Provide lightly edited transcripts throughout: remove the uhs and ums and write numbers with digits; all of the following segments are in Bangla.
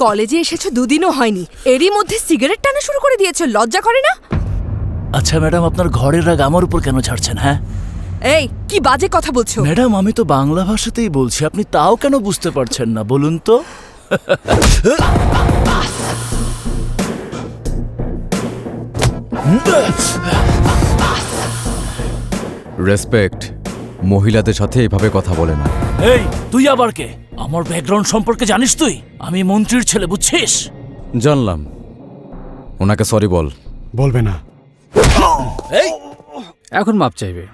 কলেজে এসেছো দুদিনও হয়নি, এরই মধ্যে সিগারেট টানা শুরু করে দিয়েছো, লজ্জা করে না? আচ্ছা ম্যাডাম, আপনার ঘরের রাগ আমার উপর কেন ছাড়ছেন? হ্যাঁ এই কি বাজে কথা বলছো? ম্যাডাম, আমি তো বাংলা ভাষাতেই বলছি, আপনি তাও কেন বুঝতে পারছেন না বলুন তো? রেসপেক্ট, মহিলাদের সাথে এভাবে কথা বলে না। এই তুই আবার কে? আমার ব্যাকগ্রাউন্ড সম্পর্কে জানিস তুই? আমি মন্ত্রীর ছেলে, বুঝছিস? জানলাম। ওনাকে সরি বল। বলবে না। এই এখন মাপ চাইবে।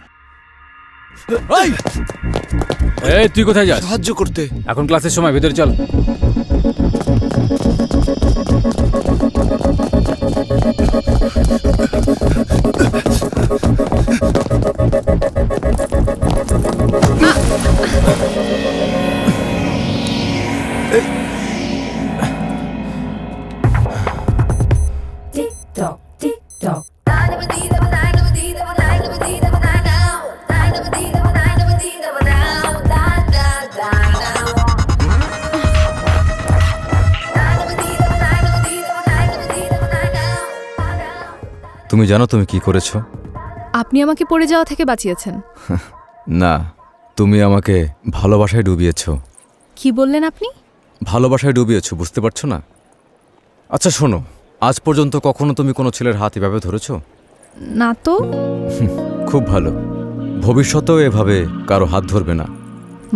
এই তুই কোথায় যাস? সাহায্য করতে। এখন ক্লাসের সময়, ভেতরে চল। তুমি জানো তুমি কি করেছো? আপনি আমাকে পড়ে যাওয়া থেকে বাঁচিয়েছেন। না, তুমি আমাকে ভালোবাসায় ডুবিয়েছো। কি বললেন আপনি? ভালোবাসায় ডুবিয়েছো, বুঝতে পারছো না? আচ্ছা শোনো, আজ পর্যন্ত কখনো তুমি কোনো ছেলের হাত এভাবে ধরেছো? না তো। খুব ভালো, ভবিষ্যতেও এভাবে কারো হাত ধরবে না।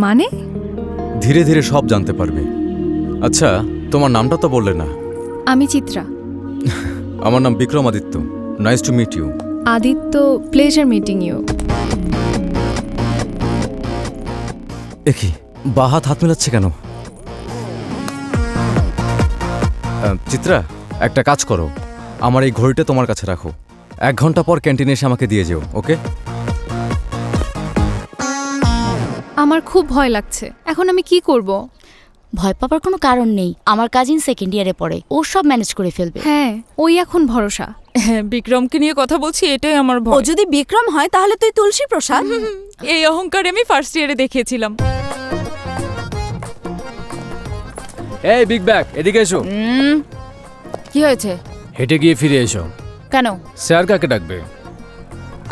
মানে? ধীরে ধীরে সব জানতে পারবে। আচ্ছা, তোমার নামটা তো বললে না। আমি চিত্রা। আমার নাম Vikramaditya. Nice to meet you. Aditya, pleasure meeting you. দেখি বাহাত হাত মেলাচ্ছে কেন? চিত্রা, একটা কাজ করো, আমার এই ঘড়িটা তোমার কাছে রাখো। 1 ঘন্টা পর ক্যান্টিনে এসে আমাকে দিয়ে যেও, ওকে? আমার খুব ভয় লাগছে, এখন আমি কি করব? ভয় পাবার কোনো কারণ নেই। আমার কাজিন 2nd ইয়ারে পড়ে, ও সব ম্যানেজ করে ফেলবে। হ্যাঁ, ওই এখন ভরসা। বিক্রমকে নিয়ে কথা বলছি, এটাই আমার ও ভয়। যদি বিক্রম হয় তাহলে তুই তুলসী প্রসাদ। এই অহংকারে আমি ফার্স্ট ইয়ারে দেখিয়েছিলাম। এই বিগ ব্যাগ, এদিকে এসো। কি হয়েছে? হেঁটে গিয়ে ফিরে এসো। কেন? স্যার কাকে ডাকবে?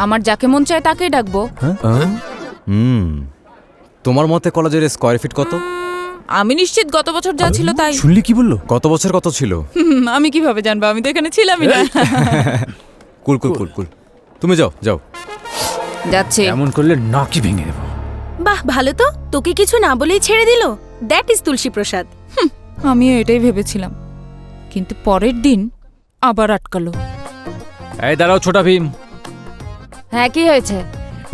আমার যাকে মন চায় তাকেই ডাকবো। তোমার মতে কলেজের স্কয়ার ফিট কত? আমি নিশ্চিত গত বছর যা ছিল তাই। শুনলি কি বললো? গত বছর কত ছিল? আমি কিভাবে জানবো? আমি তো এখানে ছিলামই না। কুল কুল কুল কুল, তুমি যাও যাও। যাচ্ছে। এমন করলে নাকি ভেঙে দেবো। বাহ, ভালো তো, তোকে কিছু না বলেই ছেড়ে দিল। দ্যাট ইজ তুলসী প্রসাদ। আমিও এটাই ভেবেছিলাম, কিন্তু পরের দিন আবার আটকালো। এই দাঁড়াও ছোটা ভীম। হ্যাঁ, কি হয়েছে?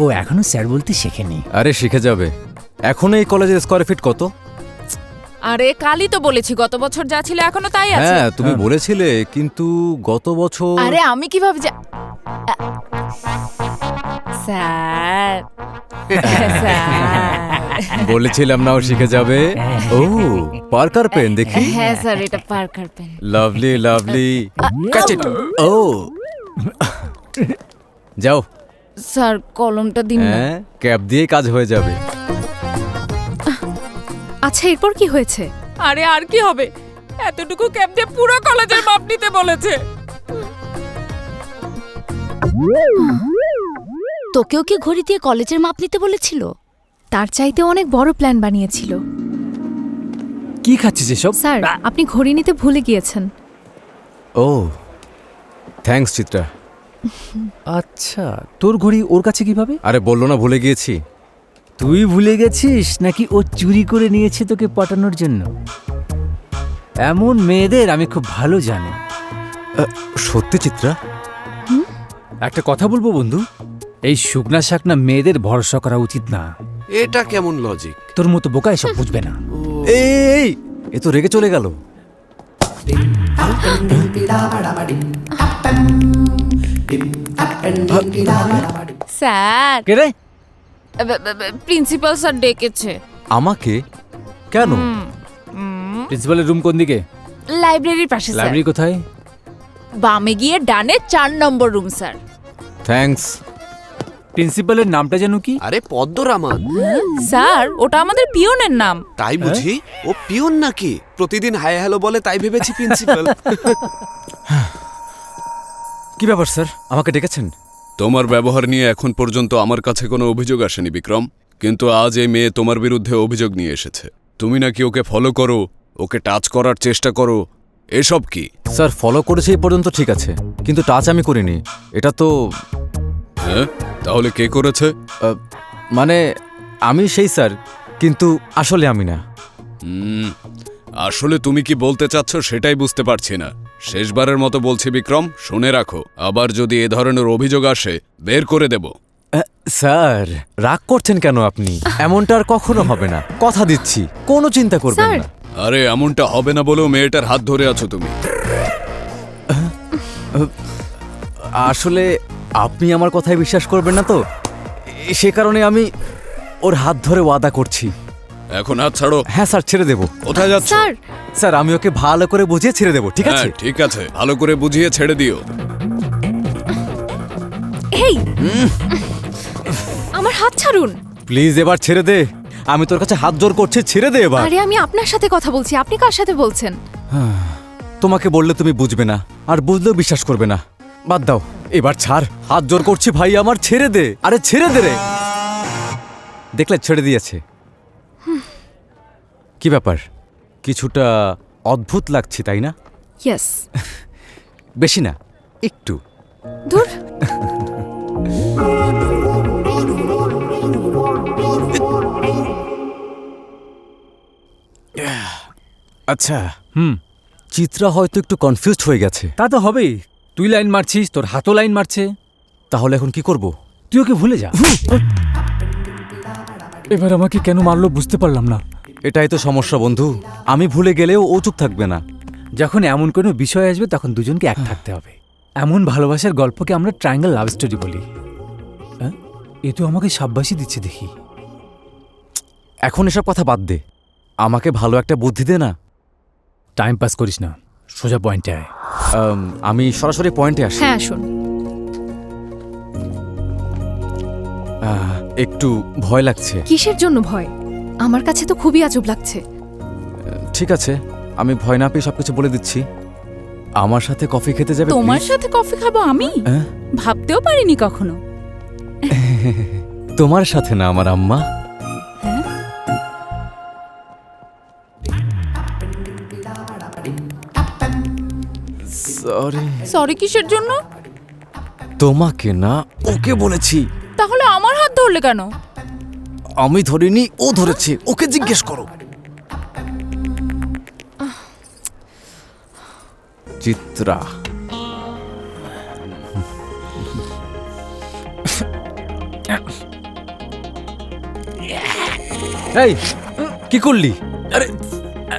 ও এখনো স্যার বলতে শেখেনি। আরে শিখে যাবে। এখন এই কলেজের স্কয়ার ফিট কত? আরে কালই তো বলেছি, গত বছর যা ছিল এখনো তাই আছে। হ্যাঁ তুমি বলেছিলে, কিন্তু গত বছর। আরে আমি কিভাবে স্যার বলেছিলাম না ও শিখে যাবে। ও পার্কার পেন দেখি। হ্যাঁ স্যার, এটা Parker pen. Lovely lovely, catch it. ও যাও। স্যার কলমটা দিন না। হ্যাঁ, ক্যাপ দিয়ে কাজ হয়ে যাবে। আচ্ছা, এরপর কি হয়েছে? আরে আর কি হবে, এতটুকু ক্যাপ দিয়ে পুরো কলেজের মাপ নিতে বলেছে। তোকেও কি ঘড়ি দিয়ে কলেজের মাপ নিতে বলেছিল? তার চাইতে অনেক বড় প্ল্যান বানিয়েছিল। কি খাচ্ছিস এসব? স্যার, আপনি ঘড়ি নিতে ভুলে গিয়েছেন। ও থ্যাঙ্কস চিত্রা। আচ্ছা, তোর ঘড়ি ওর কাছে কিভাবে? আরে বললো না ভুলে গিয়েছি। তুই ভুলে গেছিস নাকি ও চুরি করে নিয়েছে তোকে পটানোর জন্য? এমন মেয়েদের আমি খুব ভালো জানি। সত্যি চিত্রা? একটা কথা বলবো বন্ধু, এই শুকনা শাকনা মেয়েদের ভরসা করা উচিত না। এটা কেমন লজিক? তোর মতো বোকা এসব বুঝবে না। এই এ তো রেগে চলে গেল। স্যার, কে রে? প্রিন্সিপাল স্যার ডেকেছে। আমাকে? কেন? প্রিন্সিপালের রুম কোন দিকে? লাইব্রেরির পাশে স্যার। লাইব্রেরি কোথায়? বামে গিয়ে ডানে 4 নম্বর রুম স্যার। থ্যাঙ্কস। প্রিন্সিপালের নামটা যেন কি? আরে পদ্মরামান। স্যার ওটা আমাদের পিয়নের নাম। তাই বুঝি? ও পিয়ন নাকি? প্রতিদিন হাই হ্যালো বলে, তাই ভেবেছি প্রিন্সিপাল। কি ব্যাপার স্যার, আমাকে ডেকেছেন? তোমার ব্যবহার নিয়ে এখন পর্যন্ত আমার কাছে কোনো অভিযোগ আসেনি বিক্রম, কিন্তু আজ এই মেয়ে তোমার বিরুদ্ধে অভিযোগ নিয়ে এসেছে। তুমি নাকি ওকে ফলো করো, ওকে টাচ করার চেষ্টা করো, এসব কি? স্যার ফলো করেছে এই পর্যন্ত ঠিক আছে, কিন্তু টাচ আমি করিনি। এটা তো হ্যাঁ, তাহলে কে করেছে? মানে আমি সেই স্যার, কিন্তু আসলে আমি না। আসলে তুমি কি বলতে চাচ্ছ সেটাই বুঝতে পারছি না। শেষবারের মতো বলছি বিক্রম, শুনে রাখো, আবার যদি এ ধরনের অভিযোগ আসে বের করে দেব। স্যার রাগ করছেন কেন আপনি? এমনটা আর কখনো হবে না, কথা দিচ্ছি, কোনো চিন্তা করবেন না। আরে এমনটা হবে না বলেও মেয়েটার হাত ধরে আছো তুমি। আসলে আপনি আমার কথায় বিশ্বাস করবেন না তো, সে কারণে আমি ওর হাত ধরে ওয়াদা করছি। এখন হাত ছাড়ো। হ্যাঁ স্যার, ছেড়ে দেব। কোথায় যাচ্ছ? স্যার স্যার আমি ওকে ভালো করে বুঝিয়ে ছেড়ে দেব, ঠিক আছে? ঠিক আছে, ভালো করে বুঝিয়ে ছেড়ে দিও। এই আমার হাত ছাড়ুন। প্লিজ এবার ছেড়ে দে, আমি তোর কাছে হাত জোর করছি, ছেড়ে দে এবার। আরে আমি আপনার সাথে কথা বলছি, আপনি কার সাথে বলছেন? তোমাকে বললে তুমি বুঝবে না, আর বুঝলেও বিশ্বাস করবে না। বাদ দাও, এবার ছাড়, হাত জোর করছি ভাই আমার, ছেড়ে দে। আরে ছেড়ে দে রে। দেখলে ছেড়ে দিয়েছে। কি ব্যাপার, কিছুটা অদ্ভুত লাগছে তাই না? ইয়েস। বেশি না, একটু। দূর। আচ্ছা চিত্রা হয়তো একটু কনফিউজড হয়ে গেছে। তা তো হবেই, তুই লাইন মারছিস, তোর হাতও লাইন মারছে। তাহলে এখন কি করব? তুই ওকে ভুলে যা। এবার আমাকে কেন মারলো বুঝতে পারলাম না। এটাই তো সমস্যা বন্ধু, আমি ভুলে গেলেও ও চুপ থাকবে না। যখন এমন কোনো বিষয় আসবে তখন দুজনকে এক থাকতে হবে। এমন ভালোবাসার গল্পকে আমরা ট্রায়াঙ্গেল লাভ স্টোরি বলি। হ্যাঁ, এ তো আমাকে সাব্বাসী দিচ্ছে দেখি। এখন এসব কথা বাদ দে, আমাকে ভালো একটা বুদ্ধি দে না। টাইম পাস করিস না, সোজা পয়েন্টে আয়। আমি সরাসরি পয়েন্টে আসি। হ্যাঁ আসুন। একটু ভয় লাগছে। কিসের জন্য ভয়? আমার কাছে তো খুবই আজব লাগছে। ঠিক আছে, আমি ভয় না পেয়ে সবকিছু বলে দিচ্ছি। আমার সাথে কফি খেতে যাবে? তোমার please? সাথে কফি খাবো আমি? হ্যাঁ? ভাবতেও পারিনি কখনো। তোমার সাথে না, আমার আম্মা। সরি। সরি কিসের জন্য? তোমাকে না, ওকে বলেছি। তাহলে আমার হাত ধরলে কেন? আমি ধরিনি, ও ধরেছে, ওকে জিজ্ঞেস করো। চিত্রা, এই কি করলি? আরে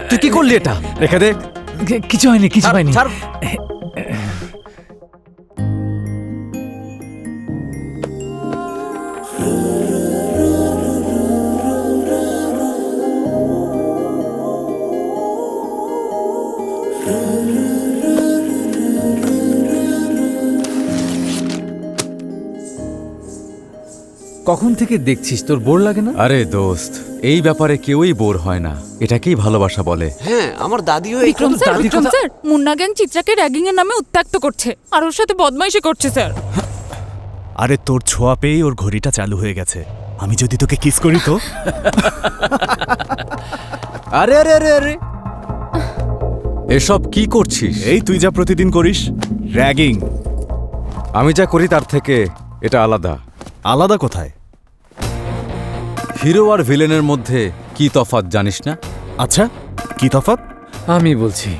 তুই কি করলি? এটা রেখে দে। কিছু হয়নি, কিছু হয়নি। ছাড়। কখন থেকে দেখছিস, তোর বোর লাগে না? আরে দোস্ত, এই ব্যাপারে কেউই বোর হয় না, এটাকেই ভালোবাসা বলে। হ্যাঁ, আমার দাদিও এই Vikram sir, Vikram sir, Munna gang চিত্রাকে র্যাগিং এর নামে উত্ত্যক্ত করছে আর ওর সাথে বদমাইশি করছে স্যার। আরে তোর ছোঁয়া পেয়েই ওর ঘড়িটা চালু হয়ে গেছে। আমি যদি তোকে কিস করি তো? আরে আরে আরে আরে, এসব কি করছিস? এই তুই যা প্রতিদিন করিস, র্যাগিং। আমি যা করি তার থেকে এটা আলাদা। আলাদা কোথায়? হিরো আর ভিলেনের মধ্যে কি তফাৎ জানিস না? আচ্ছা, কি তফাৎ? আমি বলছি,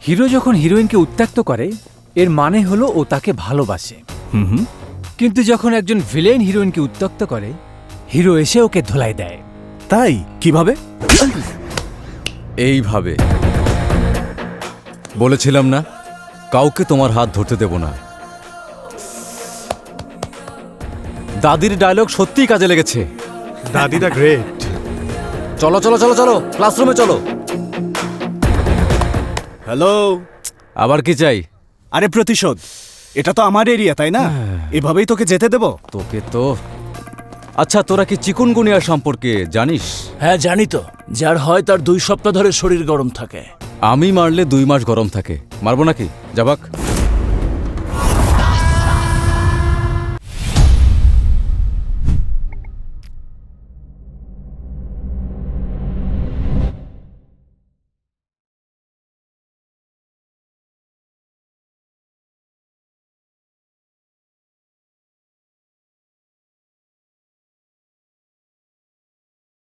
হিরো যখন হিরোইনকে উত্ত্যক্ত করে এর মানে হলো ও তাকে ভালোবাসে। হুম। কিন্তু যখন একজন ভিলেন হিরোইনকে উত্ত্যক্ত করে, হিরো এসে ওকে ধোলাই দেয়। তাই কিভাবে? এইভাবে। বলেছিলাম না, কাউকে তোমার হাত ধরতে দেব না। দাদির ডায়লগ সত্যিই কাজে লেগেছে। দাদিটা গ্রেট। চলো চলো চলো চলো, ক্লাসরুমে চলো। হ্যালো। আবার কি চাই? আরে প্রতিশোধ। এটা তো আমার এরিয়া তাই না? এভাবেই তোকে যেতে দেব? তোকে তো আচ্ছা, তোরা কি চিকুনগুনিয়া সম্পর্কে জানিস? হ্যাঁ জানি তো, যার হয় তার 2 সপ্তাহ ধরে শরীর গরম থাকে। আমি মারলে 2 মাস গরম থাকে। মারবো নাকি? যাবাক।